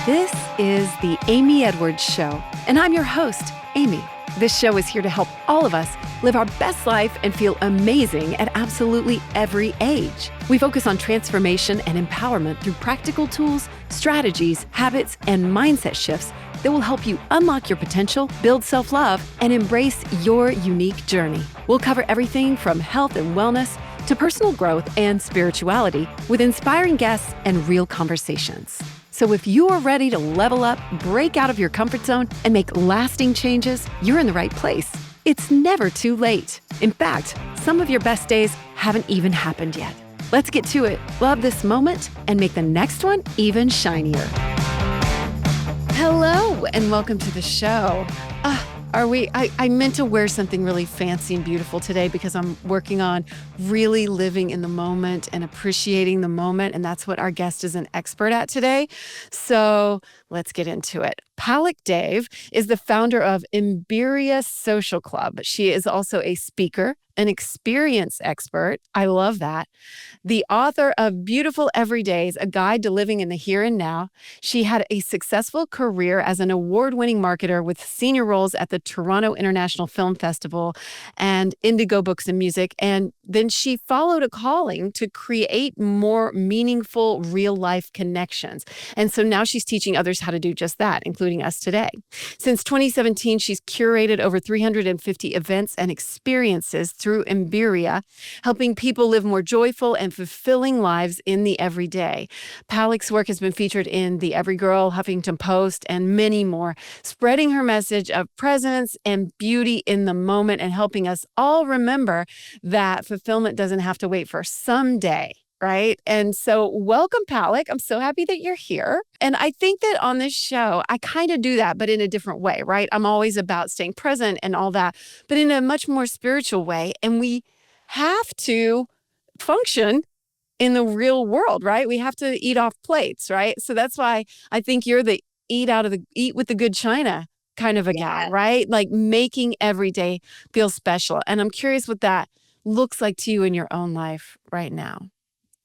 This is the Amy Edwards Show, and I'm your host, Amy. This show is here to help all of us live our best life and feel amazing at absolutely every age. We focus on transformation and empowerment through practical tools, strategies, habits, and mindset shifts that will help you unlock your potential, build self-love, and embrace your unique journey. We'll cover everything from health and wellness to personal growth and spirituality with inspiring guests and real conversations. So if you are ready to level up, break out of your comfort zone, and make lasting changes, you're in the right place. It's never too late. In fact, some of your best days haven't even happened yet. Let's get to it. Love this moment and make the next one even shinier. Hello, and welcome to the show. I meant to wear something really fancy and beautiful today because I'm working on really living in the moment and appreciating the moment. And that's what our guest is an expert at today. So let's get into it. Palak Dave is the founder of Embiria Social Club. She is also a speaker, an experience expert. I love that. The author of Beautiful Everydays, A Guide to Living in the Here and Now. She had a successful career as an award-winning marketer with senior roles at the Toronto International Film Festival and Indigo Books and Music. And then she followed a calling to create more meaningful real-life connections. And so now she's teaching others how to do just that, including us today. Since 2017, she's curated over 350 events and experiences through Embiria, helping people live more joyful and fulfilling lives in the everyday. Palak's work has been featured in The Every Girl, Huffington Post, and many more, spreading her message of presence and beauty in the moment and helping us all remember that fulfillment doesn't have to wait for someday. Right? And so welcome, Palak. I'm so happy that you're here. And I think that on this show, I kind of do that, but in a different way, right? I'm always about staying present and all that, but in a much more spiritual way. And we have to function in the real world, right? We have to eat off plates, right? So that's why I think you're the eat with the good china kind of a gal, right? Like making every day feel special. And I'm curious what that looks like to you in your own life right now.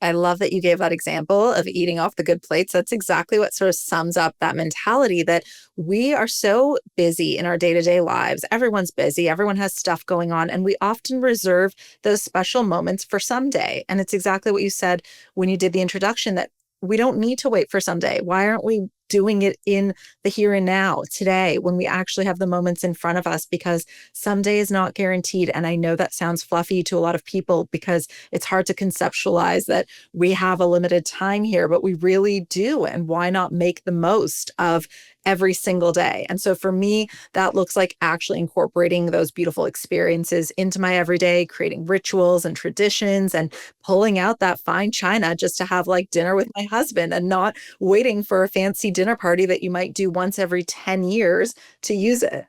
I love that you gave that example of eating off the good plates. That's exactly what sort of sums up that mentality that we are so busy in our day-to-day lives. Everyone's busy. Everyone has stuff going on. And we often reserve those special moments for someday. And it's exactly what you said when you did the introduction, that we don't need to wait for someday. Why aren't we doing it in the here and now today when we actually have the moments in front of us? Because someday is not guaranteed. And I know that sounds fluffy to a lot of people because it's hard to conceptualize that we have a limited time here, but we really do. And why not make the most of every single day? And so for me, that looks like actually incorporating those beautiful experiences into my everyday, creating rituals and traditions and pulling out that fine china just to have like dinner with my husband and not waiting for a fancy dinner party that you might do once every 10 years to use it.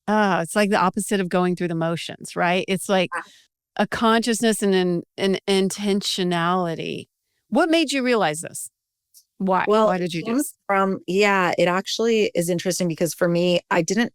It's like the opposite of going through the motions, right? It's like a consciousness and an intentionality. What made you realize this? Why? Well, Why did you do this? it actually is interesting because for me, I didn't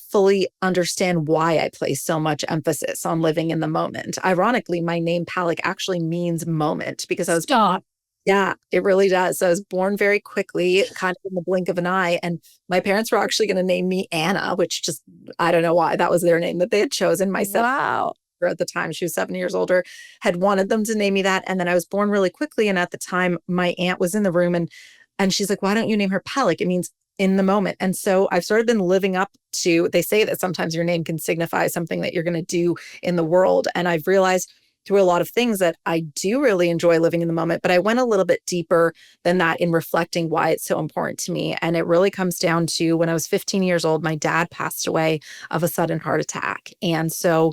fully understand why I place so much emphasis on living in the moment. Ironically, my name Palak actually means moment because I was Stop. Yeah, it really does. So I was born very quickly, kind of in the blink of an eye. And my parents were actually going to name me Anna, which just, I don't know why. That was their name that they had chosen. My sister at the time, she was 7 years older, had wanted them to name me that. And then I was born really quickly. And at the time, my aunt was in the room and she's like, why don't you name her Palak? It means in the moment. And so I've sort of been living up to, they say that sometimes your name can signify something that you're going to do in the world. And I've realized through a lot of things that I do really enjoy living in the moment, but I went a little bit deeper than that in reflecting why it's so important to me. And it really comes down to when I was 15 years old, my dad passed away of a sudden heart attack. And so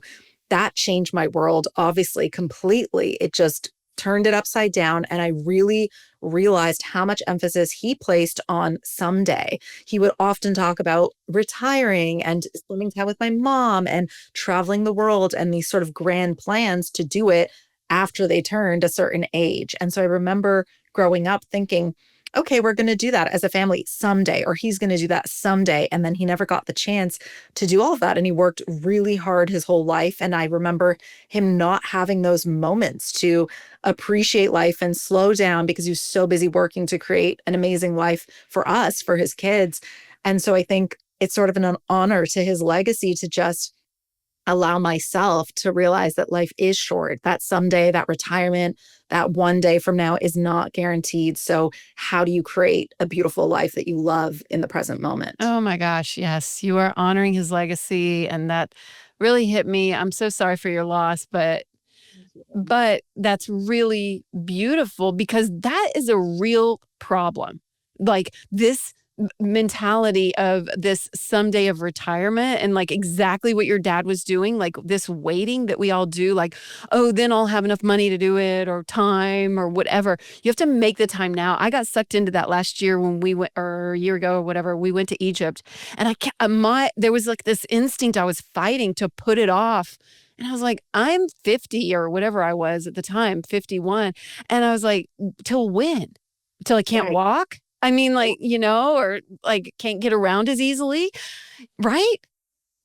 that changed my world, obviously, completely. It just turned it upside down. And I really realized how much emphasis he placed on someday. He would often talk about retiring and spending time with my mom and traveling the world and these sort of grand plans to do it after they turned a certain age. And so I remember growing up thinking, okay, we're going to do that as a family someday, or he's going to do that someday. And then he never got the chance to do all of that. And he worked really hard his whole life. And I remember him not having those moments to appreciate life and slow down because he was so busy working to create an amazing life for us, for his kids. And so I think it's sort of an honor to his legacy to just allow myself to realize that life is short, that someday, that retirement, that one day from now is not guaranteed. So, how do you create a beautiful life that you love in the present moment? Oh my gosh, yes. You are honoring his legacy, and that really hit me. I'm so sorry for your loss, but that's really beautiful because that is a real problem. Like this mentality of this someday of retirement and like exactly what your dad was doing, like this waiting that we all do, like, oh, then I'll have enough money to do it or time or whatever. You have to make the time now. I got sucked into that last year when we went, or a year ago or whatever, we went to Egypt, and I can't, there was like this instinct I was fighting to put it off. And I was like, I'm 50 or whatever I was at the time, 51. And I was like, till when? Till I can't Right. walk? I mean, like, or like can't get around as easily, right?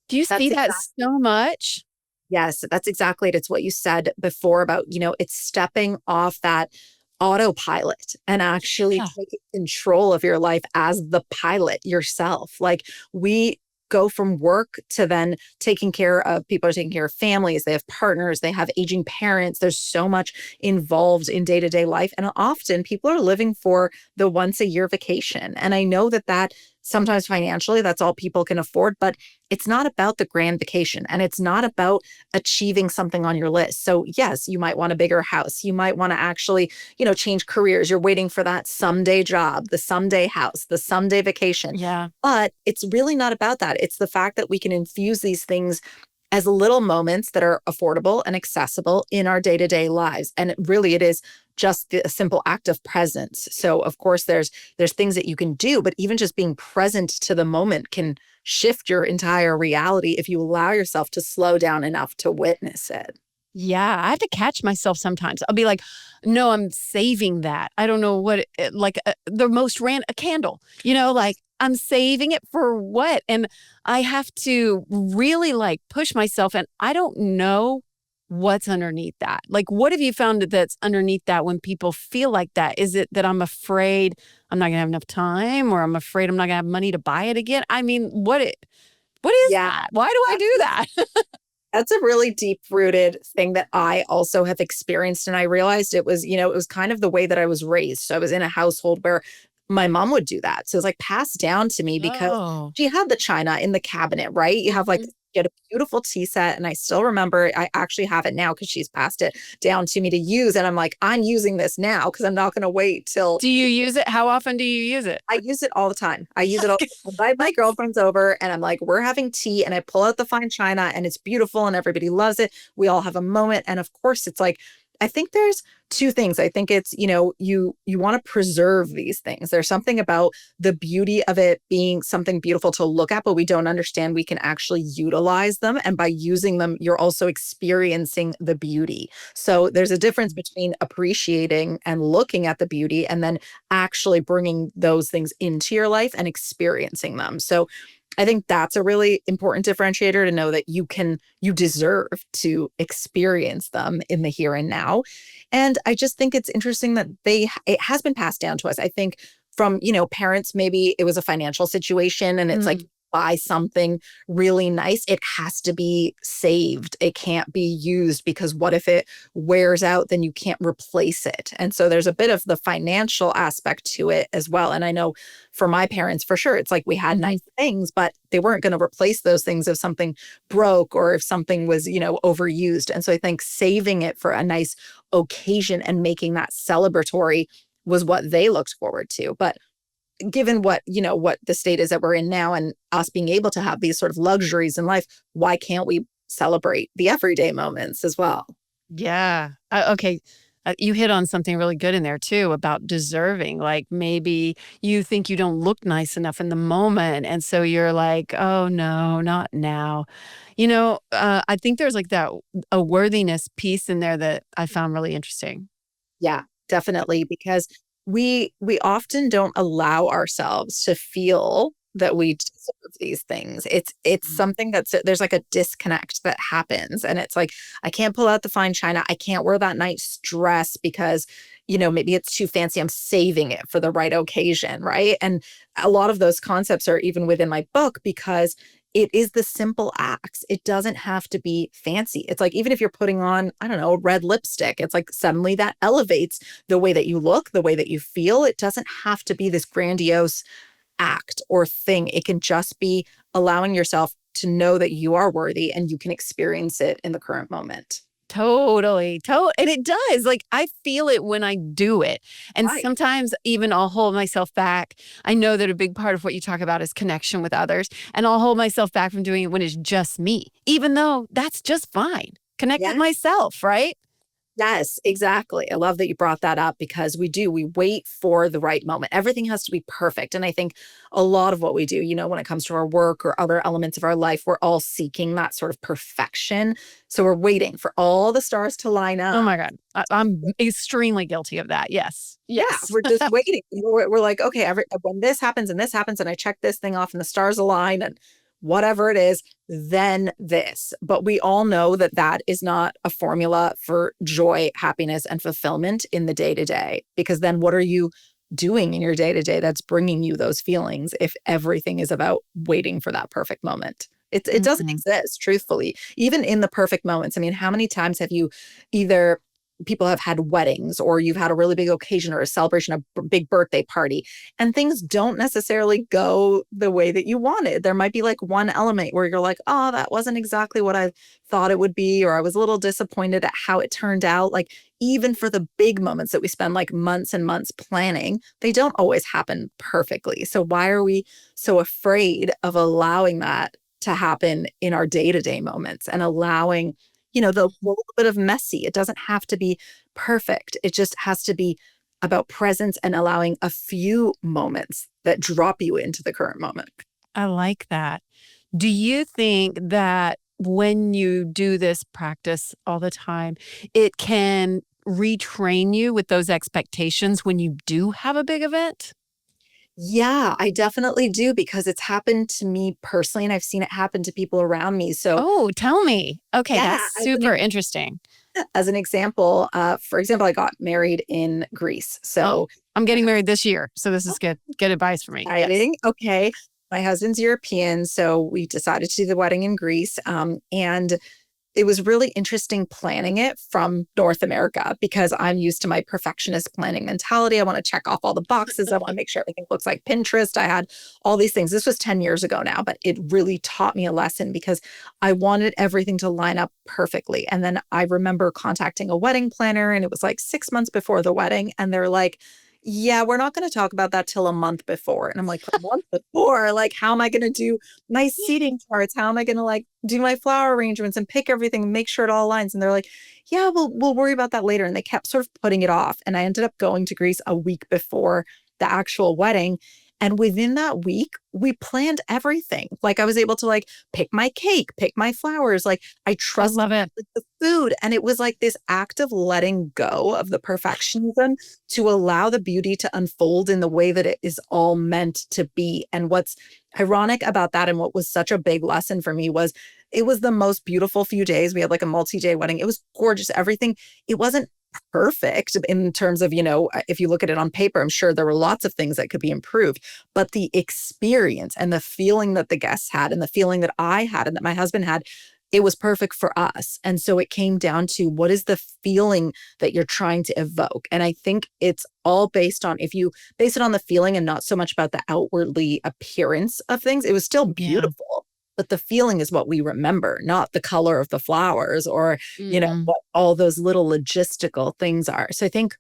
Do you That's see that exactly, so much? yes, that's exactly it. It's what you said before about, it's stepping off that autopilot and actually Yeah. taking control of your life as the pilot yourself. Like we go from work to then taking care of people are taking care of families, they have partners, they have aging parents. There's so much involved in day-to-day life. And often people are living for the once a year vacation. And I know that sometimes financially that's all people can afford, but it's not about the grand vacation and it's not about achieving something on your list. So yes, you might want a bigger house. You might want to actually change careers. You're waiting for that someday job, the someday house, the someday vacation. Yeah. But it's really not about that. It's the fact that we can infuse these things as little moments that are affordable and accessible in our day-to-day lives. And it is just a simple act of presence. So of course there's things that you can do, but even just being present to the moment can shift your entire reality if you allow yourself to slow down enough to witness it. Yeah, I have to catch myself sometimes. I'll be like, "No, I'm saving that." I don't know what like the most a candle, like I'm saving it for what? And I have to really like push myself, and I don't know what's underneath that. Like what have you found that's underneath that when people feel like that? Is it that I'm afraid I'm not going to have enough time, or I'm afraid I'm not going to have money to buy it again? I mean, what is Yeah. that? Why do I do that? That's a really deep rooted thing that I also have experienced. And I realized it was kind of the way that I was raised. So I was in a household where my mom would do that. So it's like passed down to me because Oh. she had the china in the cabinet, right? You have like, you had a beautiful tea set. And I still remember I actually have it now because she's passed it down to me to use. And I'm like, I'm using this now because I'm not going to wait till Do you use it? How often do you use it? I use it all the time. I use it all the time. My girlfriend's over and I'm like, we're having tea and I pull out the fine china and it's beautiful and everybody loves it. We all have a moment. And of course, it's like, I think there's two things. I think it's, you want to preserve these things. There's something about the beauty of it being something beautiful to look at, but we don't understand we can actually utilize them. And by using them, you're also experiencing the beauty. So there's a difference between appreciating and looking at the beauty and then actually bringing those things into your life and experiencing them. So I think that's a really important differentiator to know that you deserve to experience them in the here and now. And I just think it's interesting that it has been passed down to us. I think from, parents, maybe it was a financial situation and it's like, Mm. buy something really nice, it has to be saved. It can't be used because what if it wears out, then you can't replace it. And so there's a bit of the financial aspect to it as well. And I know for my parents, for sure, it's like we had Mhm. nice things, but they weren't going to replace those things if something broke or if something was, overused. And so I think saving it for a nice occasion and making that celebratory was what they looked forward to. But given what the state is that we're in now and us being able to have these sort of luxuries in life, why can't we celebrate the everyday moments as well? Yeah. Okay. You hit on something really good in there too about deserving. Like maybe you think you don't look nice enough in the moment. And so you're like, oh no, not now. I think there's like that a worthiness piece in there that I found really interesting. Yeah, definitely. Because we often don't allow ourselves to feel that we deserve these things. It's Mm. something that's there's like a disconnect that happens, and it's like I can't pull out the fine china. I can't wear that nice dress because maybe it's too fancy. I'm saving it for the right occasion, right? And a lot of those concepts are even within my book because it is the simple acts. It doesn't have to be fancy. It's like even if you're putting on, I don't know, red lipstick, it's like suddenly that elevates the way that you look, the way that you feel. It doesn't have to be this grandiose act or thing. It can just be allowing yourself to know that you are worthy and you can experience it in the current moment. Totally. And it does. Like I feel it when I do it. And Right. sometimes even I'll hold myself back. I know that a big part of what you talk about is connection with others. And I'll hold myself back from doing it when it's just me, even though that's just fine. Connect with Yeah. myself, right? Yes, exactly. I love that you brought that up because we wait for the right moment. Everything has to be perfect. And I think a lot of what we do, when it comes to our work or other elements of our life, we're all seeking that sort of perfection. So we're waiting for all the stars to line Oh up. my God. I'm extremely guilty of that. Yes. Yeah, Yes. we're just waiting. We're like, okay, when this happens, and I check this thing off, and the stars align, and whatever it is, then this. But we all know that that is not a formula for joy, happiness, and fulfillment in the day to day. Because then, what are you doing in your day to day that's bringing you those feelings if everything is about waiting for that perfect moment? It doesn't Mhm. exist, truthfully. Even in the perfect moments. I mean, how many times have you either people have had weddings or you've had a really big occasion or a celebration, a big birthday party, and things don't necessarily go the way that you wanted. There might be like one element where you're like, oh, that wasn't exactly what I thought it would be, or I was a little disappointed at how it turned out. Like, even for the big moments that we spend like months and months planning, they don't always happen perfectly. So, why are we so afraid of allowing that to happen in our day to day moments and allowing the little bit of messy. It doesn't have to be perfect. It just has to be about presence and allowing a few moments that drop you into the current moment. I like that. Do you think that when you do this practice all the time, it can retrain you with those expectations when you do have a big event? Yeah, I definitely do because it's happened to me personally and I've seen it happen to people around me. So, Oh, tell me. Okay, yeah, that's super interesting. as an example, for example, I got married in Greece. Oh, So, I'm getting married this year, so this is good. Good advice for me. Yes. exciting. Okay. My husband's European, so we decided to do the wedding in Greece. And it was really interesting planning it from North America because I'm used to my perfectionist planning mentality. I want to check off all the boxes. I want to make sure everything looks like Pinterest. I had all these things. This was 10 years ago now, but it really taught me a lesson because I wanted everything to line up perfectly. And then I remember contacting a wedding planner, and it was like 6 months before the wedding. And they're like, yeah, we're not going to talk about that till a month before. And I'm like, a month before? Like, how am I going to do my seating charts? How am I going to like do my flower arrangements and pick everything and make sure it all aligns? And they're like, yeah, we'll worry about that later. And they kept sort of putting it off. And I ended up going to Greece a week before the actual wedding. And within that week, we planned everything. Like I was able to like pick my cake, pick my flowers. Like I I trusted love it. the food. And it was like this act of letting go of the perfectionism to allow the beauty to unfold in the way that it is all meant to be. And what's ironic about that and what was such a big lesson for me was it was the most beautiful few days. We had like a multi-day wedding. It was gorgeous. Everything. It wasn't perfect in terms of, if you look at it on paper, I'm sure there were lots of things that could be improved, but the experience and the feeling that the guests had and the feeling that I had and that my husband had, it was perfect for us. And so it came down to what is the feeling that you're trying to evoke? And I think it's all based on if you base it on the feeling and not so much about the outwardly appearance of things, it was still Yeah. beautiful. But the feeling is what we remember, not the color of the flowers or, Mm-mm. what all those little logistical things are. So I think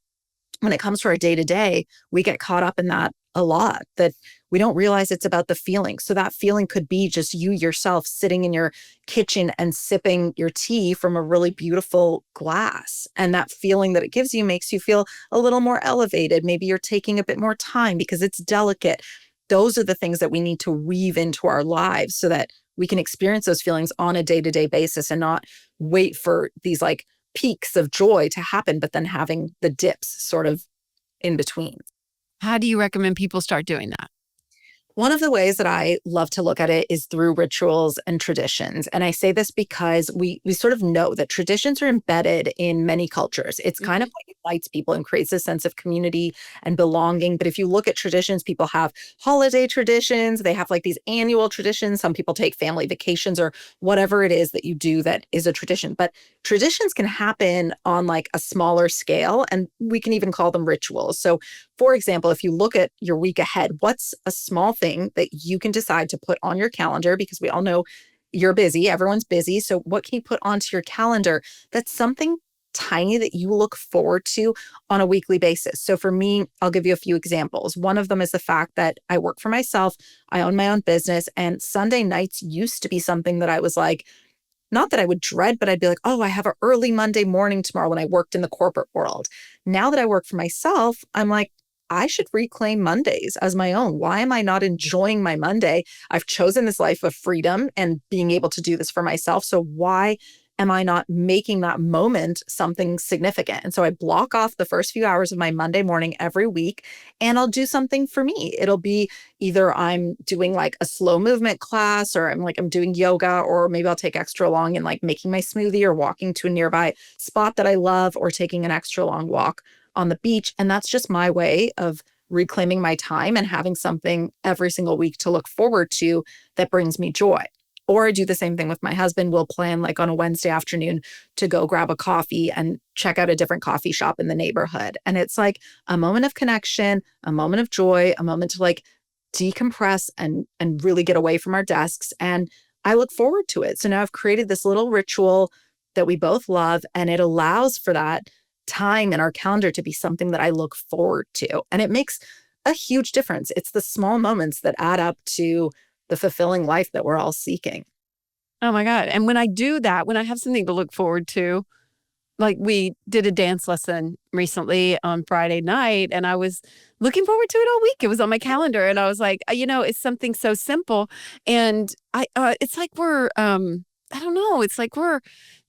when it comes to our day to day, we get caught up in that a lot that we don't realize it's about the feeling. So that feeling could be just you yourself sitting in your kitchen and sipping your tea from a really beautiful glass. And that feeling that it gives you makes you feel a little more elevated. Maybe you're taking a bit more time because it's delicate. Those are the things that we need to weave into our lives so that we can experience those feelings on a day to day basis and not wait for these like peaks of joy to happen, but then having the dips sort of in between. How do you recommend people start doing that? One of the ways that I love to look at it is through rituals and traditions. And I say this because we sort of know that traditions are embedded in many cultures. It's kind of Mhm. what unites people and creates a sense of community and belonging. But if you look at traditions, people have holiday traditions, they have like these annual traditions. Some people take family vacations or whatever it is that you do that is a tradition. But traditions can happen on like a smaller scale, and we can even call them rituals. So for example, if you look at your week ahead, what's a small thing that you can decide to put on your calendar? Because we all know you're busy, everyone's busy. So, what can you put onto your calendar that's something tiny that you look forward to on a weekly basis? So, for me, I'll give you a few examples. One of them is the fact that I work for myself, I own my own business, and Sunday nights used to be something that I was like, not that I would dread, but I'd be like, oh, I have an early Monday morning tomorrow when I worked in the corporate world. Now that I work for myself, I'm like, I should reclaim Mondays as my own. Why am I not enjoying my Monday? I've chosen this life of freedom and being able to do this for myself. So why am I not making that moment something significant? And so I block off the first few hours of my Monday morning every week and I'll do something for me. It'll be either I'm doing like a slow movement class or I'm doing yoga, or maybe I'll take extra long and like making my smoothie or walking to a nearby spot that I love or taking an extra long walk on the beach. And that's just my way of reclaiming my time and having something every single week to look forward to that brings me joy. Or I do the same thing with my husband. We'll plan like on a Wednesday afternoon to go grab a coffee and check out a different coffee shop in the neighborhood. And it's like a moment of connection, a moment of joy, a moment to like decompress and really get away from our desks. And I look forward to it. So now I've created this little ritual that we both love, and it allows for that time in our calendar to be something that I look forward to. And it makes a huge difference. It's the small moments that add up to the fulfilling life that we're all seeking. Oh my God. And when I do that, when I have something to look forward to, like we did a dance lesson recently on Friday night, and I was looking forward to it all week. It was on my calendar, and I was like, it's something so simple, and it's like I don't know, it's like we're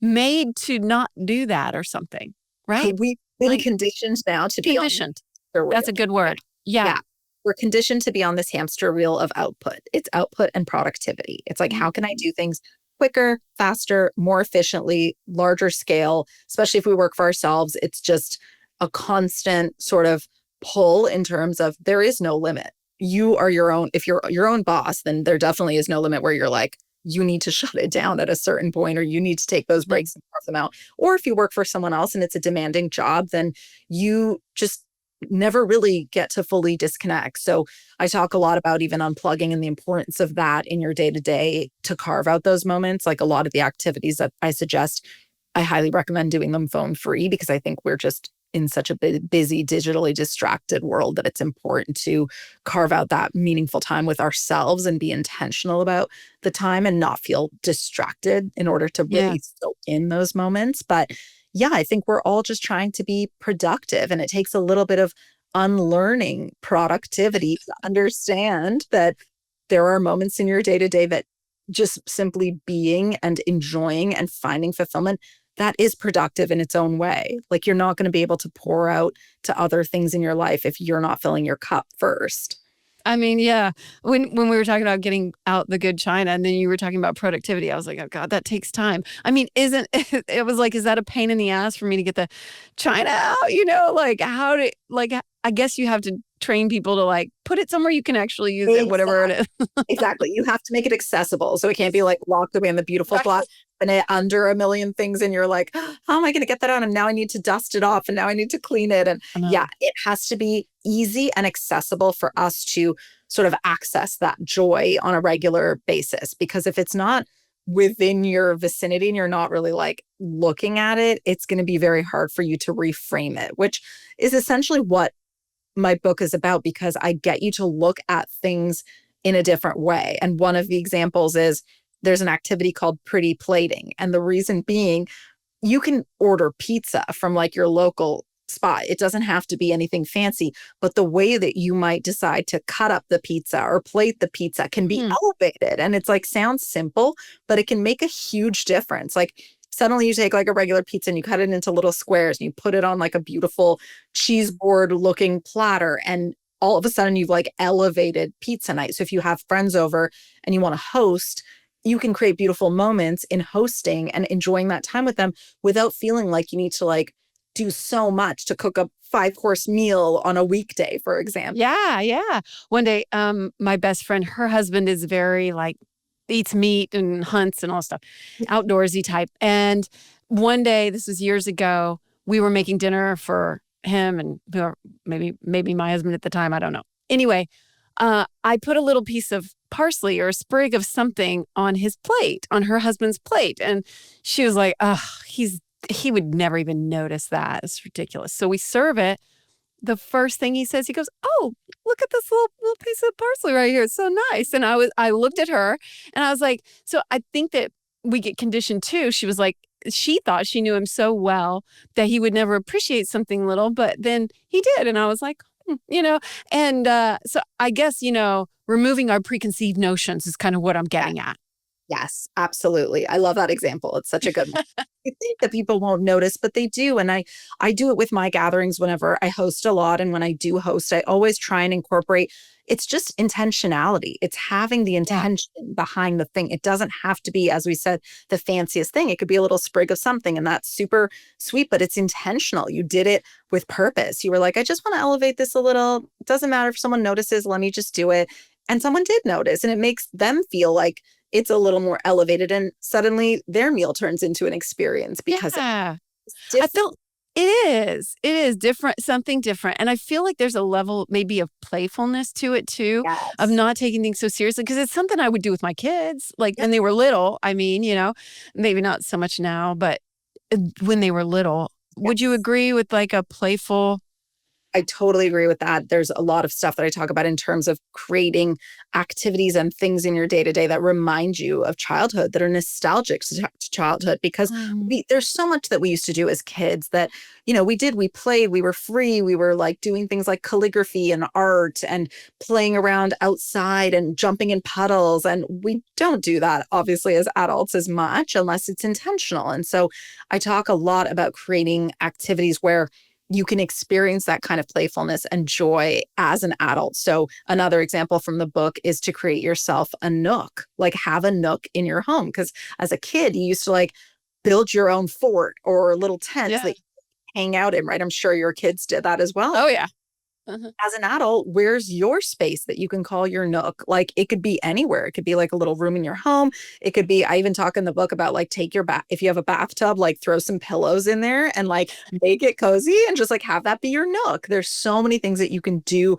made to not do that or something, right? We've been Like conditioned now to be on the conditioned. hamster That's a wheel. good word. Yeah. Yeah. We're conditioned to be on this hamster wheel of output. It's output and productivity. It's like, how can I Mhm. do things quicker, faster, more efficiently, larger scale, especially if we work for ourselves? It's just a constant sort of pull in terms of there is no limit. You are your own, if you're your own boss, then there definitely is no limit where you're like, you need to shut it down at a certain point, or you need to take those Yeah. breaks and carve them out. Or if you work for someone else and it's a demanding job, then you just never really get to fully disconnect. So I talk a lot about even unplugging and the importance of that in your day to day to carve out those moments. Like a lot of the activities that I suggest, I highly recommend doing them phone free, because I think we're just in such a busy, digitally distracted world that it's important to carve out that meaningful time with ourselves and be intentional about the time and not feel distracted in order to Yeah. really soak in those moments. But yeah, I think we're all just trying to be productive, and it takes a little bit of unlearning productivity to understand that there are moments in your day to day that just simply being and enjoying and finding fulfillment, that is productive in its own way. Like you're not going to be able to pour out to other things in your life if you're not filling your cup first. I mean, yeah. When we were talking about getting out the good china, and then you were talking about productivity, I was like, "Oh god, that takes time." I mean, isn't it was like, is that a pain in the ass for me to get the china out? Like how to like I guess you have to train people to like put it somewhere you can actually use it, whatever it is. Exactly. You have to make it accessible. So it can't be like locked away in the beautiful Right. black and under a million things. And you're like, how am I going to get that out? And now I need to dust it off and now I need to clean it. And I know. yeah, it has to be easy and accessible for us to sort of access that joy on a regular basis. Because if it's not within your vicinity and you're not really like looking at it, it's going to be very hard for you to reframe it, which is essentially what my book is about, because I get you to look at things in a different way. And one of the examples is there's an activity called pretty plating. And the reason being, you can order pizza from like your local spot. It doesn't have to be anything fancy, but the way that you might decide to cut up the pizza or plate the pizza can be Hmm. elevated. And it's like sounds simple, but it can make a huge difference. Like suddenly you take like a regular pizza and you cut it into little squares and you put it on like a beautiful cheese board looking platter. And all of a sudden you've like elevated pizza night. So if you have friends over and you want to host, you can create beautiful moments in hosting and enjoying that time with them without feeling like you need to like do so much to cook a 5-course meal on a weekday, for example. Yeah, yeah. One day, my best friend, her husband is very like eats meat and hunts and all stuff, outdoorsy type. And one day, this was years ago, we were making dinner for him and maybe my husband at the time. I don't know. Anyway, I put a little piece of parsley or a sprig of something on his plate, on her husband's plate, and she was like, "Oh, he would never even notice that. It's ridiculous." So we serve it. The first thing he says, he goes, "Oh, look at this little piece of parsley right here. It's so nice." And I looked at her and I was like, so I think that we get conditioned too. She was like, she thought she knew him so well that he would never appreciate something little, but then he did. And I was like, and so I guess, removing our preconceived notions is kind of what I'm getting at. Yes, absolutely. I love that example. It's such a good one. You think that people won't notice, but they do. And I do it with my gatherings whenever I host a lot. And when I do host, I always try and incorporate, it's just intentionality. It's having the Yeah. intention behind the thing. It doesn't have to be, as we said, the fanciest thing. It could be a little sprig of something and that's super sweet, but it's intentional. You did it with purpose. You were like, I just want to elevate this a little. It doesn't matter if someone notices, let me just do it. And someone did notice, and it makes them feel like it's a little more elevated, and suddenly their meal turns into an experience because Yeah. it's I different. feel it is different, something different. And I feel like there's a level maybe of playfulness to it too, of Yes. not taking things so seriously. Cause it's something I would do with my kids, like Yep. when they were little. I mean, maybe not so much now, but when they were little, would you Yes. agree with like a playful? I totally agree with that. There's a lot of stuff that I talk about in terms of creating activities and things in your day to day that remind you of childhood, that are nostalgic to childhood, because Mm, there's so much that we used to do as kids that, we played, we were free, we were like doing things like calligraphy and art and playing around outside and jumping in puddles. And we don't do that, obviously, as adults as much unless it's intentional. And so I talk a lot about creating activities where you can experience that kind of playfulness and joy as an adult. So another example from the book is to create yourself a nook, like have a nook in your home. Because as a kid, you used to like build your own fort or little tents that yeah. you hang out in, right? I'm sure your kids did that as well. Oh yeah. Uh-huh. As an adult, where's your space that you can call your nook? Like it could be anywhere. It could be like a little room in your home. It could be, I even talk in the book about like take your bath, if you have a bathtub, like throw some pillows in there and like make it cozy and just like have that be your nook. There's so many things that you can do.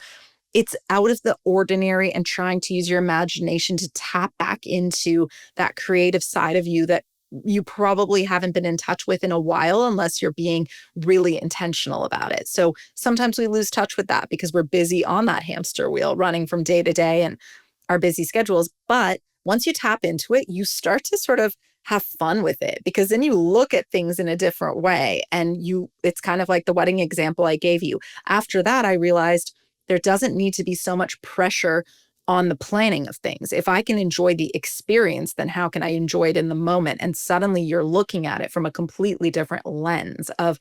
It's out of the ordinary and trying to use your imagination to tap back into that creative side of you that you probably haven't been in touch with in a while unless you're being really intentional about it. So sometimes we lose touch with that because we're busy on that hamster wheel running from day to day and our busy schedules. But once you tap into it, you start to sort of have fun with it, because then you look at things in a different way, and it's kind of like the wedding example I gave you. After that, I realized there doesn't need to be so much pressure on the planning of things. If I can enjoy the experience, then how can I enjoy it in the moment? And suddenly you're looking at it from a completely different lens of,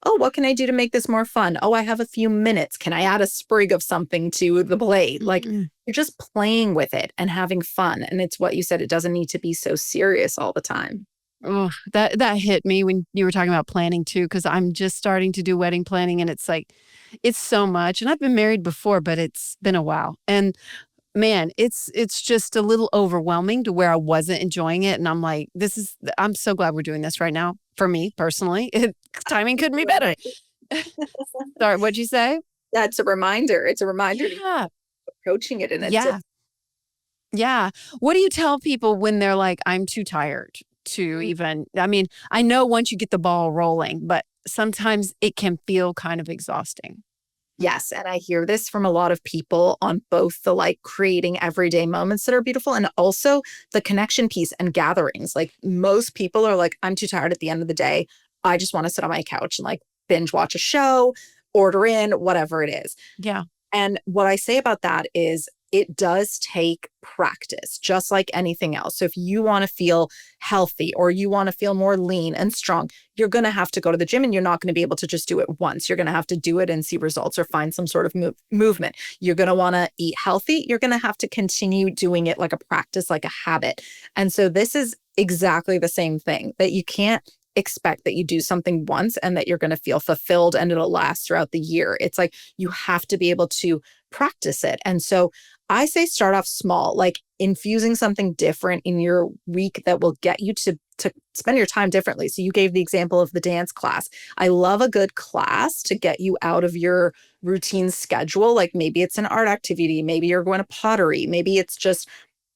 oh, what can I do to make this more fun? Oh, I have a few minutes. Can I add a sprig of something to the blade? Like Mm-mm. you're just playing with it and having fun. And it's what you said, it doesn't need to be so serious all the time. Oh, that hit me when you were talking about planning too, because I'm just starting to do wedding planning and it's like, it's so much. And I've been married before, but it's been a while. And man, it's just a little overwhelming to where I wasn't enjoying it. And I'm like, I'm so glad we're doing this right now. For me personally, timing couldn't be better. Sorry, what'd you say? That's a reminder. It's a reminder to Yeah. approaching it in a Yeah. different Yeah. What do you tell people when they're like, I'm too tired to even, I mean, I know once you get the ball rolling, but sometimes it can feel kind of exhausting. Yes, and I hear this from a lot of people on both the like creating everyday moments that are beautiful and also the connection piece and gatherings. Like most people are like, I'm too tired at the end of the day. I just want to sit on my couch and like binge watch a show, order in, whatever it is. Yeah. And what I say about that is it does take practice, just like anything else. So if you want to feel healthy or you want to feel more lean and strong, you're going to have to go to the gym, and you're not going to be able to just do it once. You're going to have to do it and see results or find some sort of movement. You're going to want to eat healthy. You're going to have to continue doing it like a practice, like a habit. And so this is exactly the same thing, that you can't expect that you do something once and that you're going to feel fulfilled and it'll last throughout the year. It's like you have to be able to practice it. And so I say start off small, like infusing something different in your week that will get you to spend your time differently. So you gave the example of the dance class. I love a good class to get you out of your routine schedule. Like maybe it's an art activity, maybe you're going to pottery, maybe it's just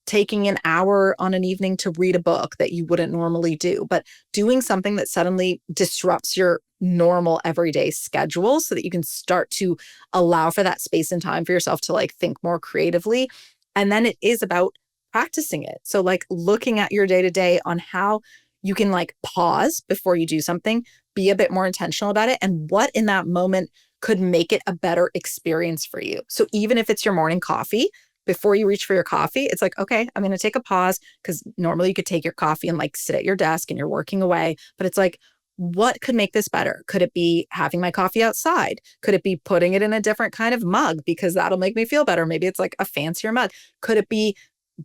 taking an hour on an evening to read a book that you wouldn't normally do, but doing something that suddenly disrupts your normal everyday schedule so that you can start to allow for that space and time for yourself to like think more creatively. And then it is about practicing it. So like looking at your day to day on how you can like pause before you do something, be a bit more intentional about it, and what in that moment could make it a better experience for you. So even if it's your morning coffee, before you reach for your coffee, it's like, okay, I'm going to take a pause, because normally you could take your coffee and like sit at your desk and you're working away. But it's like, what could make this better? Could it be having my coffee outside? Could it be putting it in a different kind of mug because that'll make me feel better? Maybe it's like a fancier mug. Could it be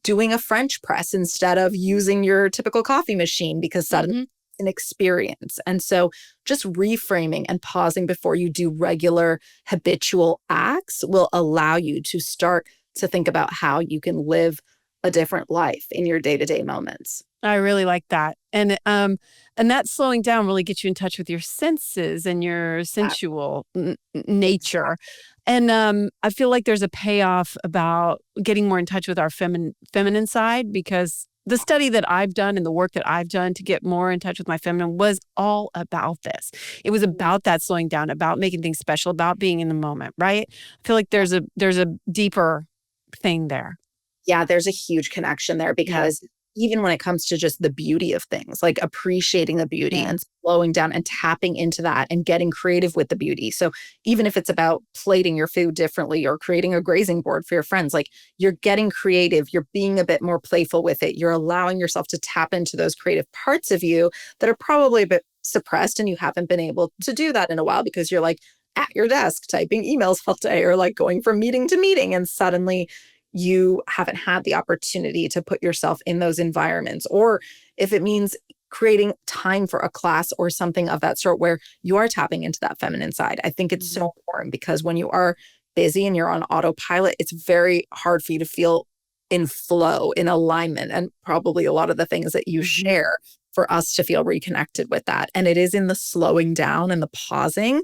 doing a French press instead of using your typical coffee machine because suddenly it's an experience? And so just reframing and pausing before you do regular habitual acts will allow you to start to think about how you can live a different life in your day-to-day moments. I really like that. And that slowing down really gets you in touch with your senses and your sensual nature. And I feel like there's a payoff about getting more in touch with our feminine side, because the study that I've done and the work that I've done to get more in touch with my feminine was all about this. It was about that slowing down, about making things special, about being in the moment, right? I feel like there's a deeper thing there. Yeah, there's a huge connection there, because even when it comes to just the beauty of things, like appreciating the beauty and slowing down and tapping into that and getting creative with the beauty. So even if it's about plating your food differently or creating a grazing board for your friends, like you're getting creative, you're being a bit more playful with it. You're allowing yourself to tap into those creative parts of you that are probably a bit suppressed, and you haven't been able to do that in a while because you're like at your desk typing emails all day or like going from meeting to meeting, and suddenly you haven't had the opportunity to put yourself in those environments. Or if it means creating time for a class or something of that sort where you are tapping into that feminine side. I think it's so important, because when you are busy and you're on autopilot, it's very hard for you to feel in flow, in alignment, and probably a lot of the things that you share for us to feel reconnected with that. And it is in the slowing down and the pausing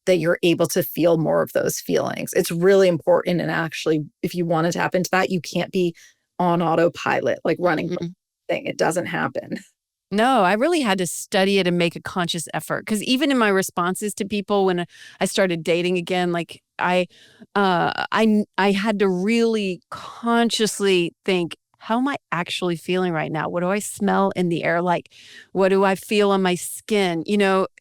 that you're able to feel more of those feelings. It's really important. And actually, if you want to tap into that, you can't be on autopilot, like running from the thing. It doesn't happen. No, I really had to study it and make a conscious effort, because even in my responses to people when I started dating again, like I had to really consciously think, how am I actually feeling right now? What do I smell in the air? Like, what do I feel on my skin?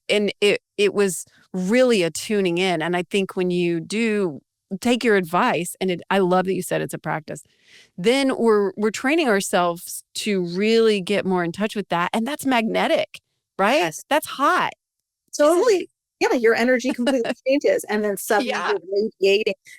And it was really a tuning in. And I think when you do take your advice, and I love that you said it's a practice, then we're training ourselves to really get more in touch with that. And that's magnetic, right? Yes. That's hot. Totally. Yeah, your energy completely changes. And then suddenly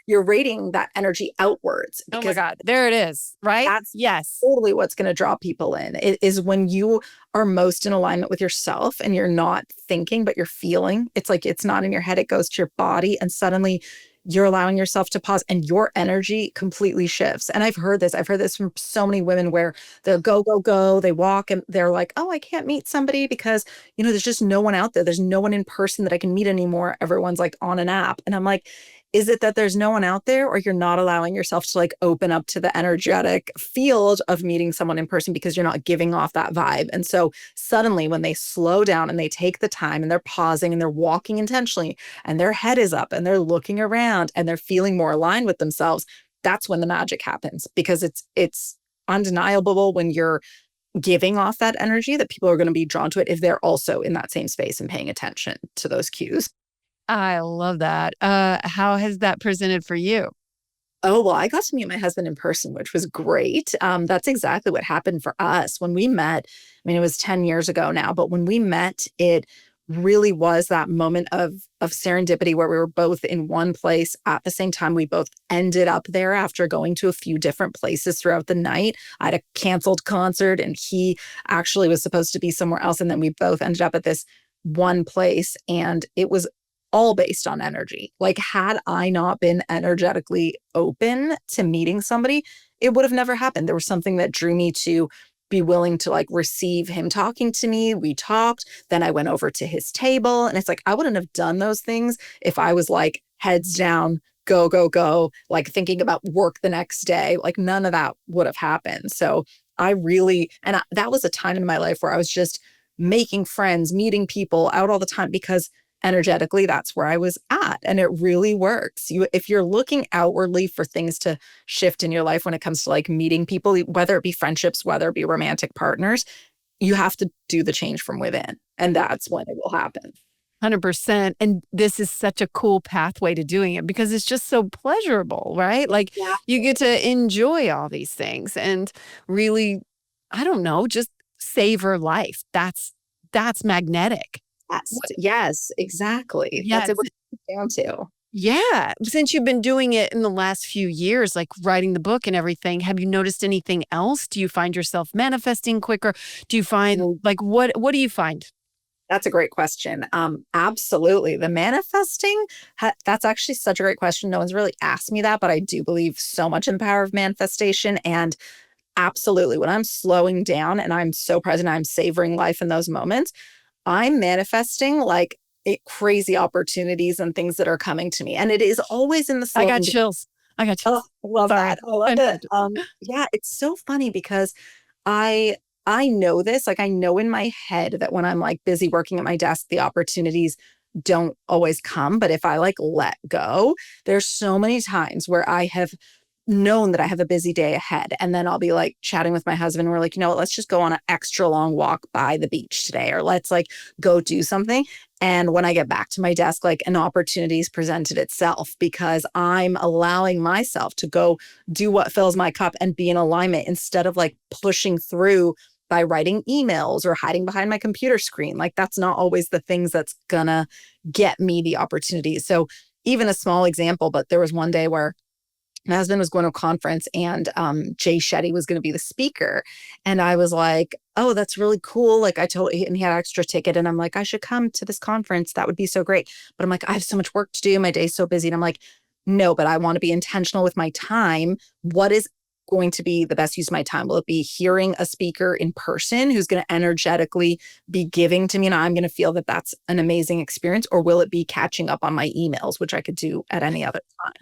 you're radiating that energy outwards, Oh my because God. There it is. Right? that's Yes. totally what's going to draw people in. It is when you are most in alignment with yourself and you're not thinking, but you're feeling. It's like it's not in your head, it goes to your body. And suddenly you're allowing yourself to pause and your energy completely shifts. And I've heard this from so many women where they'll go, go, go, they walk and they're like, oh, I can't meet somebody because, there's just no one out there. There's no one in person that I can meet anymore. Everyone's like on an app. And I'm like, is it that there's no one out there, or you're not allowing yourself to like open up to the energetic field of meeting someone in person because you're not giving off that vibe? And so suddenly when they slow down and they take the time and they're pausing and they're walking intentionally and their head is up and they're looking around and they're feeling more aligned with themselves, that's when the magic happens, because it's undeniable when you're giving off that energy that people are going to be drawn to it if they're also in that same space and paying attention to those cues. I love that. How has that presented for you? Oh, well, I got to meet my husband in person, which was great. That's exactly what happened for us when we met. I mean, it was 10 years ago now, but when we met, it really was that moment of serendipity where we were both in one place at the same time. We both ended up there after going to a few different places throughout the night. I had a canceled concert and he actually was supposed to be somewhere else. And then we both ended up at this one place, and it was all based on energy. Like, had I not been energetically open to meeting somebody, it would have never happened. There was something that drew me to be willing to like receive him talking to me. We talked, then I went over to his table, and it's like, I wouldn't have done those things if I was like heads down, go, go, go, like thinking about work the next day. Like, none of that would have happened. So that was a time in my life where I was just making friends, meeting people out all the time, because energetically, that's where I was at. And it really works. If you're looking outwardly for things to shift in your life when it comes to like meeting people, whether it be friendships, whether it be romantic partners, you have to do the change from within. And that's when it will happen. 100%. And this is such a cool pathway to doing it because it's just so pleasurable, right? Like Yeah. you get to enjoy all these things and really, I don't know, just savor life. That's magnetic. Yes, exactly. Yeah. That's what it comes down to. Yeah. Since you've been doing it in the last few years, like writing the book and everything, have you noticed anything else? Do you find yourself manifesting quicker? Do you find like what do you find? That's a great question. Absolutely. The manifesting, that's actually such a great question. No one's really asked me that, but I do believe so much in the power of manifestation. And absolutely, when I'm slowing down and I'm so present, I'm savoring life in those moments, I'm manifesting like crazy opportunities and things that are coming to me. And it is always in the I got slowing down. chills. I got Oh, chills. I love Sorry. that. I love it. Yeah, it's so funny because I I know this, like I know in my head that when I'm like busy working at my desk, the opportunities don't always come. But if I like let go, there's so many times where I have known that I have a busy day ahead. And then I'll be like chatting with my husband. We're like, you know what, let's just go on an extra long walk by the beach today, or let's like go do something. And when I get back to my desk, like an opportunity's presented itself because I'm allowing myself to go do what fills my cup and be in alignment instead of like pushing through by writing emails or hiding behind my computer screen. Like that's not always the things that's gonna get me the opportunities. So even a small example, but there was one day where my husband was going to a conference and Jay Shetty was going to be the speaker. And I was like, oh, that's really cool. Like and he had an extra ticket. And I'm like, I should come to this conference. That would be so great. But I'm like, I have so much work to do. My day's so busy. And I'm like, no, but I want to be intentional with my time. What is going to be the best use of my time? Will it be hearing a speaker in person who's going to energetically be giving to me and I'm going to feel that that's an amazing experience? Or will it be catching up on my emails, which I could do at any other time?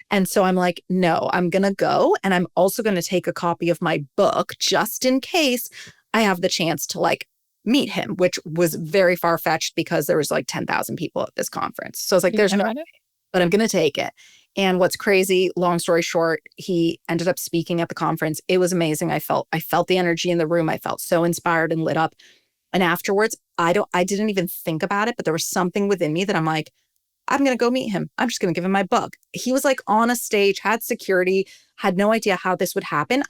And so I'm like, no, I'm going to go. And I'm also going to take a copy of my book just in case I have the chance to like meet him, which was very far fetched because there was like 10,000 people at this conference. So I was like, there's no way, but I'm going to take it. And what's crazy, long story short, he ended up speaking at the conference. It was amazing. I felt the energy in the room. I felt so inspired and lit up. And afterwards, I didn't even think about it, but there was something within me that I'm like, I'm going to go meet him. I'm just going to give him my book. He was like on a stage, had security, had no idea how this would happen.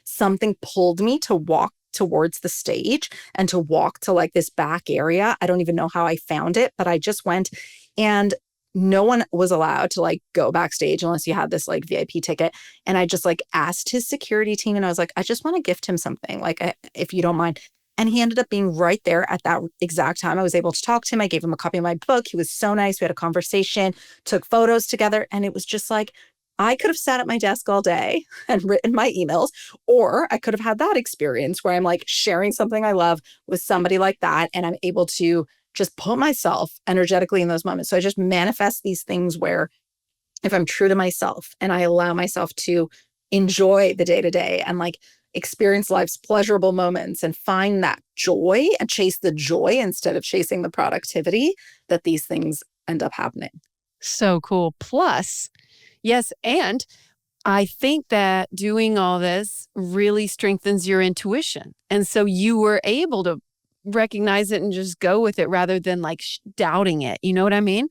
Something pulled me to walk towards the stage and to walk to like this back area. I don't even know how I found it, but I just went, and no one was allowed to like go backstage unless you had this like VIP ticket. And I just like asked his security team and I was like, I just want to gift him something, like if you don't mind. And he ended up being right there at that exact time. I was able to talk to him. I gave him a copy of my book. He was so nice. We had a conversation, took photos together. And it was just like, I could have sat at my desk all day and written my emails, or I could have had that experience where I'm like sharing something I love with somebody like that. And I'm able to just put myself energetically in those moments. So I just manifest these things where if I'm true to myself and I allow myself to enjoy the day to day and like experience life's pleasurable moments and find that joy and chase the joy instead of chasing the productivity, that these things end up happening. So cool. Plus, yes, and I think that doing all this really strengthens your intuition. And so you were able to recognize it and just go with it rather than like doubting it. You know what I mean?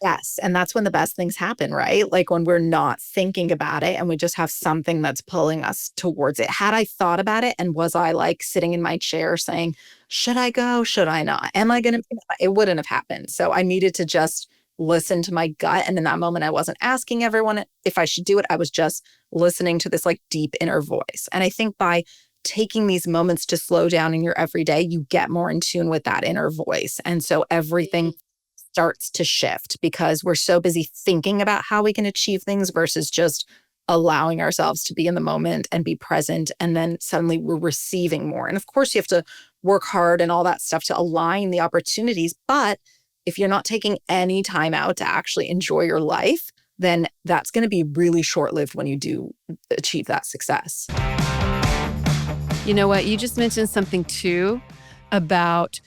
Yes. And that's when the best things happen, right? Like when we're not thinking about it and we just have something that's pulling us towards it. Had I thought about it and was I like sitting in my chair saying, should I go? Should I not? Am I going to? It wouldn't have happened. So I needed to just listen to my gut. And in that moment, I wasn't asking everyone if I should do it. I was just listening to this like deep inner voice. And I think by taking these moments to slow down in your everyday, you get more in tune with that inner voice. And so everything starts to shift because we're so busy thinking about how we can achieve things versus just allowing ourselves to be in the moment and be present. And then suddenly we're receiving more. And of course, you have to work hard and all that stuff to align the opportunities. But if you're not taking any time out to actually enjoy your life, then that's going to be really short lived when you do achieve that success. You know what? You just mentioned something too about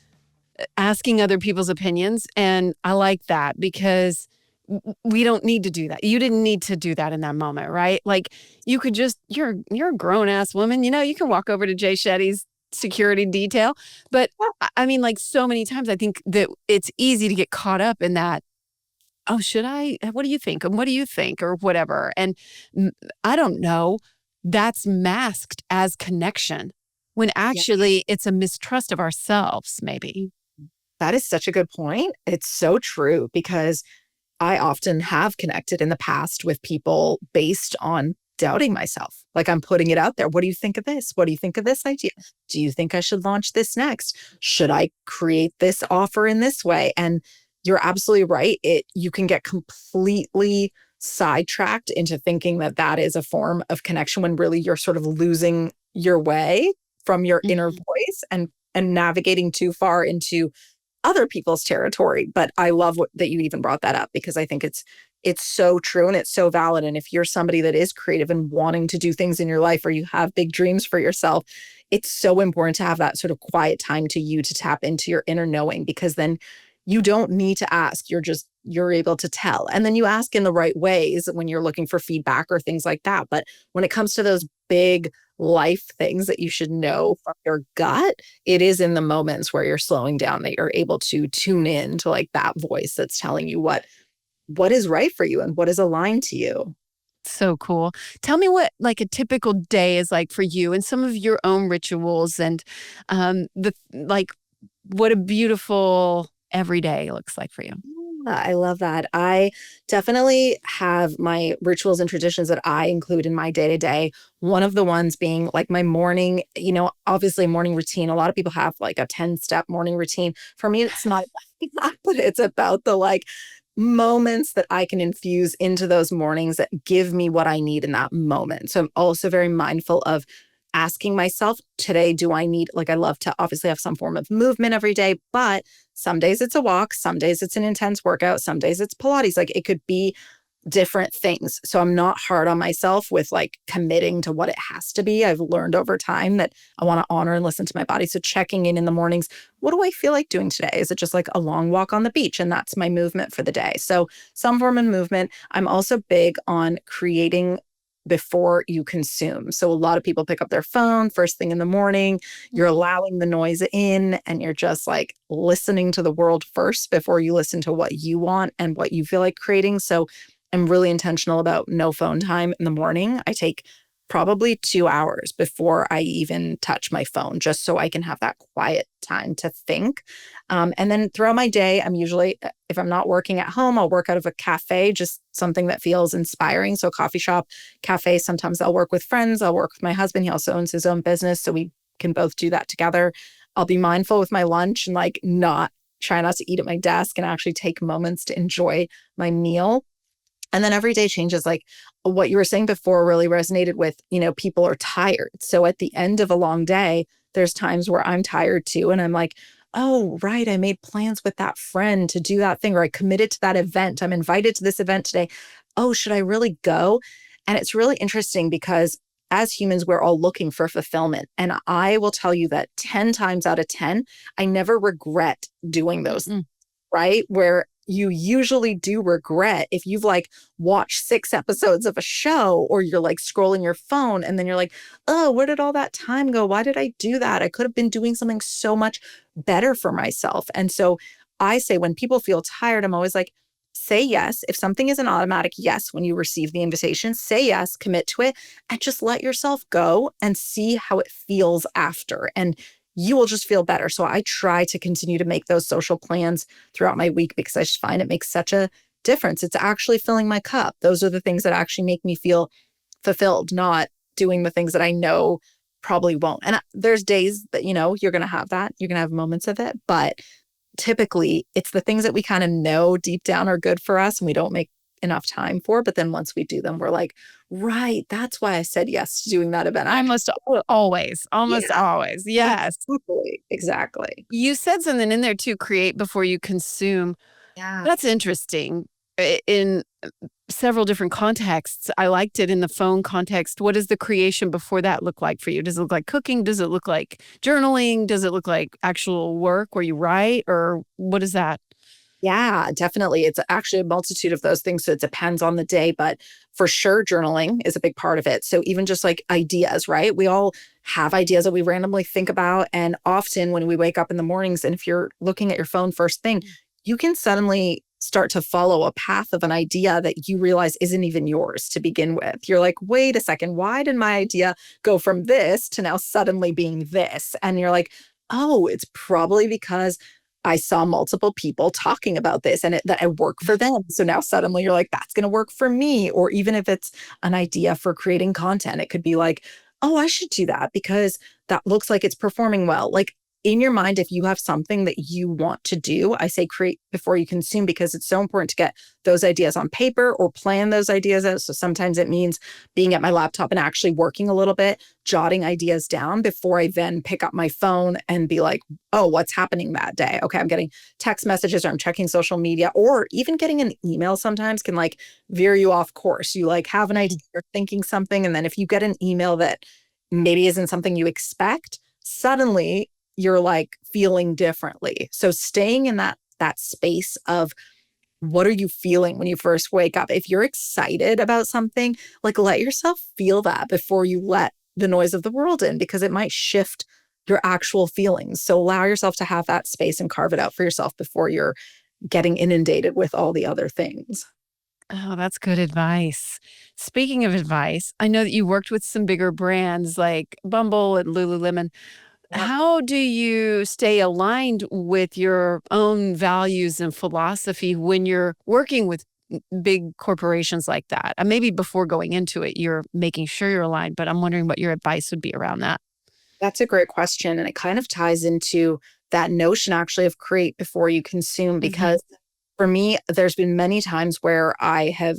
asking other people's opinions. And I like that because we don't need to do that. You didn't need to do that in that moment, right? Like you could just, you're a grown ass woman, you can walk over to Jay Shetty's security detail. But I mean, like so many times I think that it's easy to get caught up in that. Oh, should I? What do you think? And what do you think? Or whatever. And I don't know. That's masked as connection when Yeah. actually it's a mistrust of ourselves, maybe. That is such a good point. It's so true because I often have connected in the past with people based on doubting myself. Like I'm putting it out there. What do you think of this? What do you think of this idea? Do you think I should launch this next? Should I create this offer in this way? And you're absolutely right. You can get completely sidetracked into thinking that that is a form of connection when really you're sort of losing your way from your inner Mhm. voice and navigating too far into other people's territory. But I love that you even brought that up because I think it's so true and it's so valid. And if you're somebody that is creative and wanting to do things in your life or you have big dreams for yourself, it's so important to have that sort of quiet time to you to tap into your inner knowing because then you don't need to ask. You're able to tell. And then you ask in the right ways when you're looking for feedback or things like that. But when it comes to those big life things that you should know from your gut, it is in the moments where you're slowing down that you're able to tune in to like that voice that's telling you what is right for you and what is aligned to you. So cool. Tell me what like a typical day is like for you and some of your own rituals and the like what a beautiful everyday looks like for you. Yeah, I love that. I definitely have my rituals and traditions that I include in my day to day. One of the ones being like my morning, obviously morning routine. A lot of people have like a 10-step morning routine. For me, it's not like that, but it's about the like moments that I can infuse into those mornings that give me what I need in that moment. So I'm also very mindful of asking myself today, do I need, like, I love to obviously have some form of movement every day, but some days it's a walk, some days it's an intense workout, some days it's Pilates. Like it could be different things. So I'm not hard on myself with like committing to what it has to be. I've learned over time that I want to honor and listen to my body. So checking in the mornings, what do I feel like doing today? Is it just like a long walk on the beach? And that's my movement for the day. So some form of movement. I'm also big on creating before you consume. So a lot of people pick up their phone first thing in the morning. You're allowing the noise in and you're just like listening to the world first before you listen to what you want and what you feel like creating. So I'm really intentional about no phone time in the morning. I take probably 2 hours before I even touch my phone, just so I can have that quiet time to think. And then throughout my day, I'm usually, if I'm not working at home, I'll work out of a cafe, just something that feels inspiring. So coffee shop, cafe, sometimes I'll work with friends. I'll work with my husband. He also owns his own business. So we can both do that together. I'll be mindful with my lunch and like try not to eat at my desk and actually take moments to enjoy my meal. And then every day changes. Like what you were saying before really resonated with, people are tired. So at the end of a long day, there's times where I'm tired too. And I'm like, oh, right. I made plans with that friend to do that thing, or I committed to that event. I'm invited to this event today. Oh, should I really go? And it's really interesting because as humans, we're all looking for fulfillment. And I will tell you that 10 times out of 10, I never regret doing those, Mm-mm. right? Where you usually do regret if you've like watched 6 episodes of a show or you're like scrolling your phone and then you're like, oh, where did all that time go? Why did I do that? I could have been doing something so much better for myself. And so I say when people feel tired, I'm always like, say yes. If something is an automatic yes when you receive the invitation, say yes, commit to it, and just let yourself go and see how it feels after. And you will just feel better. So I try to continue to make those social plans throughout my week because I just find it makes such a difference. It's actually filling my cup. Those are the things that actually make me feel fulfilled, not doing the things that I know probably won't. And there's days that, you're going to have that. You're going to have moments of it. But typically, it's the things that we kind of know deep down are good for us and we don't make enough time for. But then once we do them, we're like, right, that's why I said yes to doing that event. Almost always. Yes. Exactly. You said something in there too, create before you consume. Yeah. That's interesting. In several different contexts, I liked it in the phone context. What does the creation before that look like for you? Does it look like cooking? Does it look like journaling? Does it look like actual work where you write? Or what is that? Yeah, definitely. It's actually a multitude of those things. So it depends on the day, but for sure, journaling is a big part of it. So even just like ideas, right? We all have ideas that we randomly think about. And often when we wake up in the mornings, and if you're looking at your phone first thing, you can suddenly start to follow a path of an idea that you realize isn't even yours to begin with. You're like, wait a second, why did my idea go from this to now suddenly being this? And you're like, oh, it's probably because I saw multiple people talking about this and that I work for them. So now suddenly you're like, that's going to work for me. Or even if it's an idea for creating content, it could be like, oh, I should do that because that looks like it's performing well. Like in your mind, if you have something that you want to do, I say create before you consume because it's so important to get those ideas on paper or plan those ideas out. So sometimes it means being at my laptop and actually working a little bit, jotting ideas down before I then pick up my phone and be like, oh, what's happening that day? Okay, I'm getting text messages or I'm checking social media or even getting an email sometimes can like veer you off course. You like have an idea or thinking something. And then if you get an email that maybe isn't something you expect, suddenly you're like feeling differently. So staying in that space of what are you feeling when you first wake up? If you're excited about something, like let yourself feel that before you let the noise of the world in, because it might shift your actual feelings. So allow yourself to have that space and carve it out for yourself before you're getting inundated with all the other things. Oh, that's good advice. Speaking of advice, I know that you worked with some bigger brands like Bumble and Lululemon. Yep. How do you stay aligned with your own values and philosophy when you're working with big corporations like that? And maybe before going into it, you're making sure you're aligned, but I'm wondering what your advice would be around that. That's a great question. And it kind of ties into that notion actually of create before you consume, Mhm. because for me, there's been many times where I have,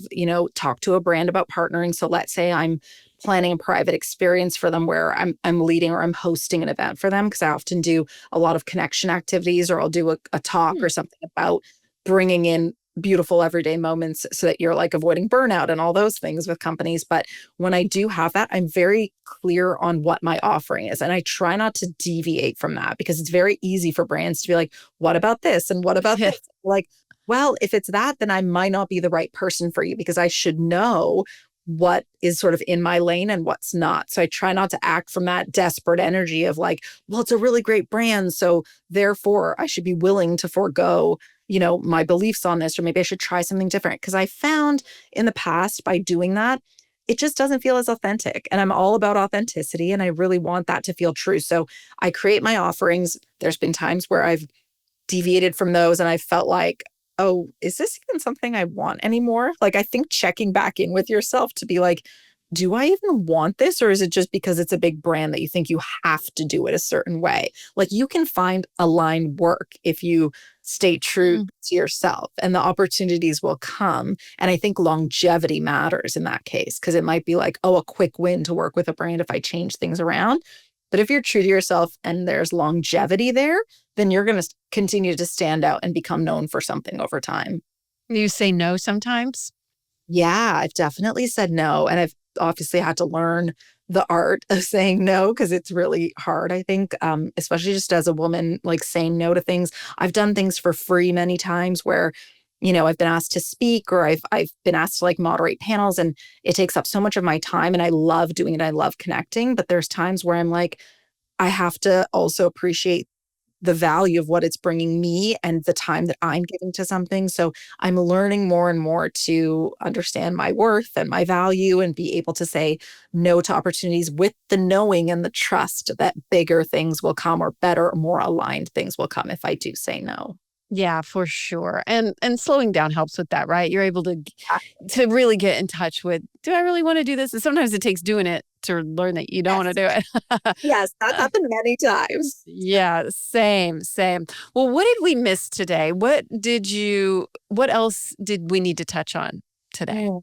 talked to a brand about partnering. So let's say I'm planning a private experience for them where I'm leading or I'm hosting an event for them because I often do a lot of connection activities or I'll do a talk or something about bringing in beautiful everyday moments so that you're like avoiding burnout and all those things with companies. But when I do have that, I'm very clear on what my offering is. And I try not to deviate from that because it's very easy for brands to be like, what about this? And what about this? Like, well, if it's that, then I might not be the right person for you because I should know what is sort of in my lane and what's not. So I try not to act from that desperate energy of like, well, it's a really great brand. So therefore I should be willing to forego, my beliefs on this, or maybe I should try something different. Because I found in the past by doing that, it just doesn't feel as authentic. And I'm all about authenticity and I really want that to feel true. So I create my offerings. There's been times where I've deviated from those and I felt like, oh, is this even something I want anymore? Like, I think checking back in with yourself to be like, do I even want this? Or is it just because it's a big brand that you think you have to do it a certain way? Like, you can find aligned work if you stay true Mm. to yourself and the opportunities will come. And I think longevity matters in that case because it might be like, oh, a quick win to work with a brand if I change things around. But if you're true to yourself and there's longevity there, then you're going to continue to stand out and become known for something over time. You say no sometimes? Yeah, I've definitely said no. And I've obviously had to learn the art of saying no because it's really hard, I think, especially just as a woman, like saying no to things. I've done things for free many times where, I've been asked to speak or I've been asked to like moderate panels and it takes up so much of my time and I love doing it. I love connecting, but there's times where I'm like, I have to also appreciate the value of what it's bringing me and the time that I'm giving to something. So I'm learning more and more to understand my worth and my value and be able to say no to opportunities with the knowing and the trust that bigger things will come or better, more aligned things will come if I do say no. Yeah, for sure. And slowing down helps with that, right? You're able to really get in touch with, do I really want to do this? And sometimes it takes doing it to learn that you don't want to Yes. do it. Yes, that's happened many times. Yeah, same, same. Well, what did we miss today? What else did we need to touch on today? Mm.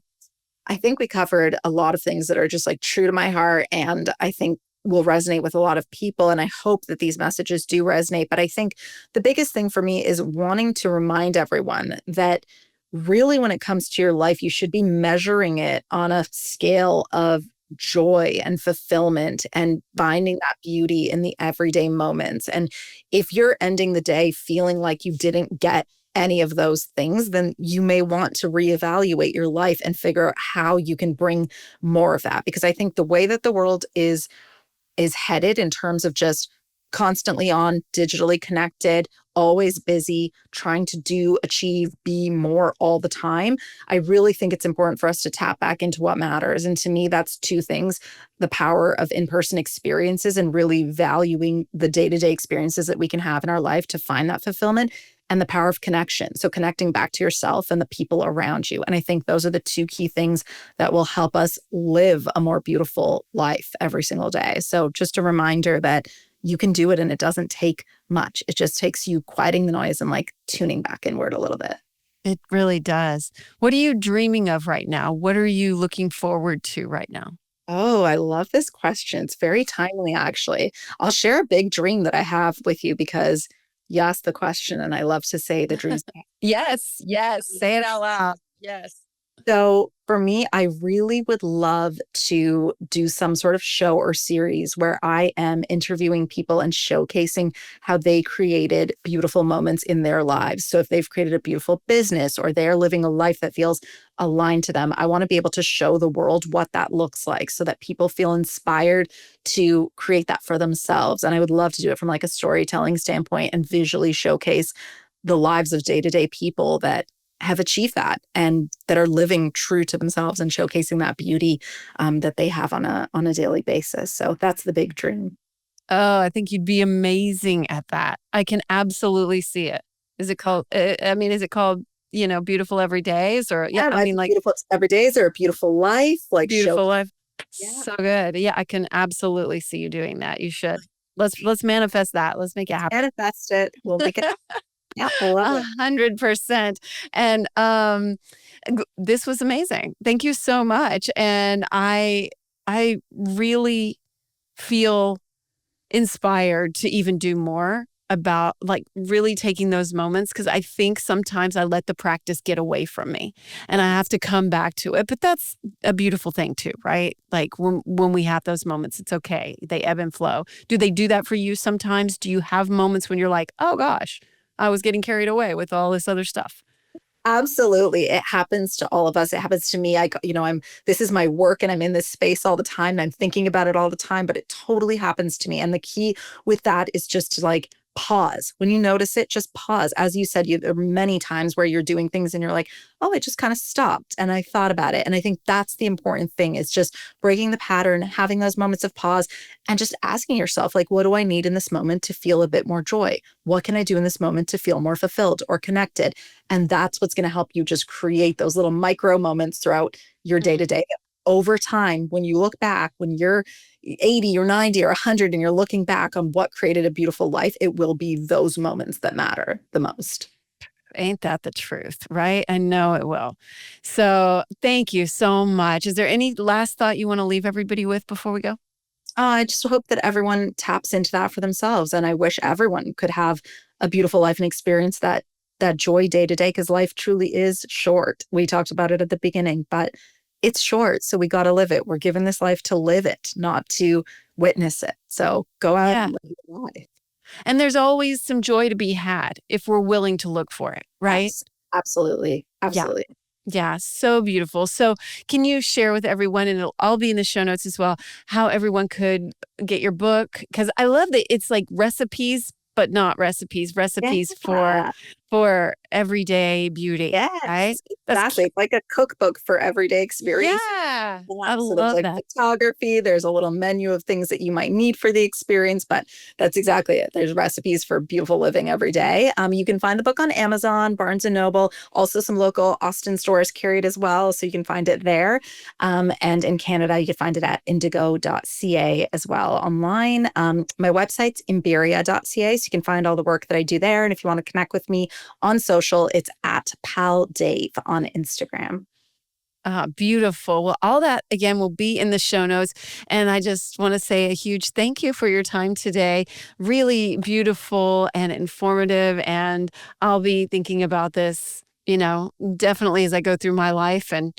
I think we covered a lot of things that are just like true to my heart and I think will resonate with a lot of people. And I hope that these messages do resonate. But I think the biggest thing for me is wanting to remind everyone that really, when it comes to your life, you should be measuring it on a scale of joy and fulfillment and finding that beauty in the everyday moments. And if you're ending the day feeling like you didn't get any of those things, then you may want to reevaluate your life and figure out how you can bring more of that. Because I think the way that the world is headed in terms of just constantly on, digitally connected, always busy, trying to do, achieve, be more all the time. I really think it's important for us to tap back into what matters. And to me, that's two things: the power of in-person experiences and really valuing the day-to-day experiences that we can have in our life to find that fulfillment, and the power of connection. So connecting back to yourself and the people around you. And I think those are the two key things that will help us live a more beautiful life every single day. So just a reminder that you can do it and it doesn't take much. It just takes you quieting the noise and like tuning back inward a little bit. It really does. What are you dreaming of right now? What are you looking forward to right now? Oh, I love this question. It's very timely, actually. I'll share a big dream that I have with you because you asked the question and I love to say the dreams. Yes, yes. Say it out loud. Yes. So for me, I really would love to do some sort of show or series where I am interviewing people and showcasing how they created beautiful moments in their lives. So if they've created a beautiful business or they're living a life that feels aligned to them, I want to be able to show the world what that looks like so that people feel inspired to create that for themselves. And I would love to do it from like a storytelling standpoint and visually showcase the lives of day-to-day people that have achieved that and that are living true to themselves and showcasing that beauty that they have on a daily basis. So that's the big dream. Oh, I think you'd be amazing at that. I can absolutely see it. Is it called, is it called, Beautiful Every Days or, yeah, Yeah, I my mean, like beautiful every days are a beautiful life. Like show. Beautiful Life. Yeah, So good. Yeah, I can absolutely see you doing that. You should. Let's manifest that. Let's make it happen. manifest it. We'll make it. Yeah, I love it. 100%. And this was amazing. Thank you so much. And I really feel inspired to even do more about like really taking those moments because I think sometimes I let the practice get away from me and I have to come back to it. But that's a beautiful thing too, right? Like when we have those moments, it's okay. They ebb and flow. Do they do that for you sometimes? Do you have moments when you're like, oh gosh, I was getting carried away with all this other stuff? Absolutely. It happens to all of us. It happens to me. This is my work and I'm in this space all the time and I'm thinking about it all the time, but it totally happens to me. And the key with that is just to like pause. When you notice it, just pause. As you said, there are many times where you're doing things and you're like, oh, it just kind of stopped. And I thought about it. And I think that's the important thing is just breaking the pattern, having those moments of pause and just asking yourself, like, what do I need in this moment to feel a bit more joy? What can I do in this moment to feel more fulfilled or connected? And that's what's going to help you just create those little micro moments throughout your day to day. Over time, when you look back, when you're 80 or 90 or 100 and you're looking back on what created a beautiful life, it will be those moments that matter the most. Ain't that the truth, right? I know it will. So thank you so much. Is there any last thought you want to leave everybody with before we go? I just hope that everyone taps into that for themselves. And I wish everyone could have a beautiful life and experience that joy day to day because life truly is short. We talked about it at the beginning, but it's short. So we got to live it. We're given this life to live it, not to witness it. So go out Yeah. and live your life. And there's always some joy to be had if we're willing to look for it, right? Yes, absolutely. Yeah. Absolutely. Yeah, so beautiful. So, can you share with everyone, and it'll all be in the show notes as well, how everyone could get your book? Because I love that it's like recipes, but not recipes. Recipes Yeah. for everyday beauty, right? Yes, That's exactly. It's like a cookbook for everyday experience. yeah. Yeah, I so there's love like that. photography, there's a little menu of things that you might need for the experience, but that's exactly it. There's recipes for beautiful living every day. You can find the book on Amazon, Barnes and Noble, also some local Austin stores carry it as well, so you can find it there. And in Canada, you can find it at indigo.ca as well online. My website's embiria.ca, so you can find all the work that I do there. And if you want to connect with me on social, it's at Pal Dave on Instagram. Beautiful. Well, all that again will be in the show notes. And I just want to say a huge thank you for your time today. Really beautiful and informative. And I'll be thinking about this, definitely as I go through my life and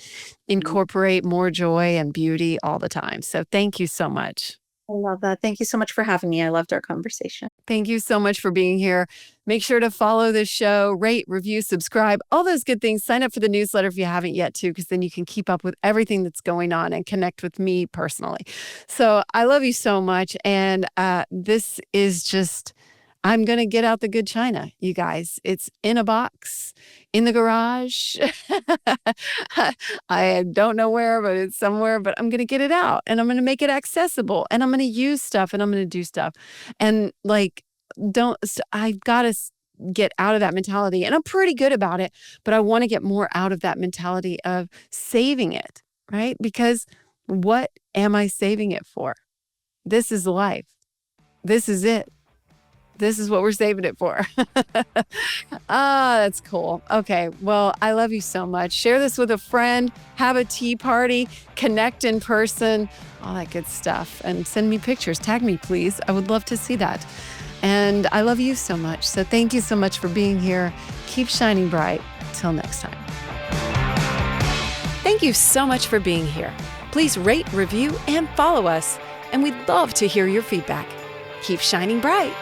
incorporate more joy and beauty all the time. So thank you so much. I love that. Thank you so much for having me. I loved our conversation. Thank you so much for being here. Make sure to follow this show, rate, review, subscribe, all those good things. Sign up for the newsletter if you haven't yet, too, because then you can keep up with everything that's going on and connect with me personally. So I love you so much. And this is just, I'm going to get out the good china, you guys. It's in a box in the garage. I don't know where, but it's somewhere, but I'm going to get it out and I'm going to make it accessible and I'm going to use stuff and I'm going to do stuff. And like, I've got to get out of that mentality and I'm pretty good about it, but I want to get more out of that mentality of saving it, right? Because what am I saving it for? This is life. This is it. This is what we're saving it for. That's cool. Okay. Well, I love you so much. Share this with a friend, have a tea party, connect in person, all that good stuff. And send me pictures. Tag me, please. I would love to see that. And I love you so much. So thank you so much for being here. Keep shining bright. Till next time. Thank you so much for being here. Please rate, review, and follow us. And we'd love to hear your feedback. Keep shining bright.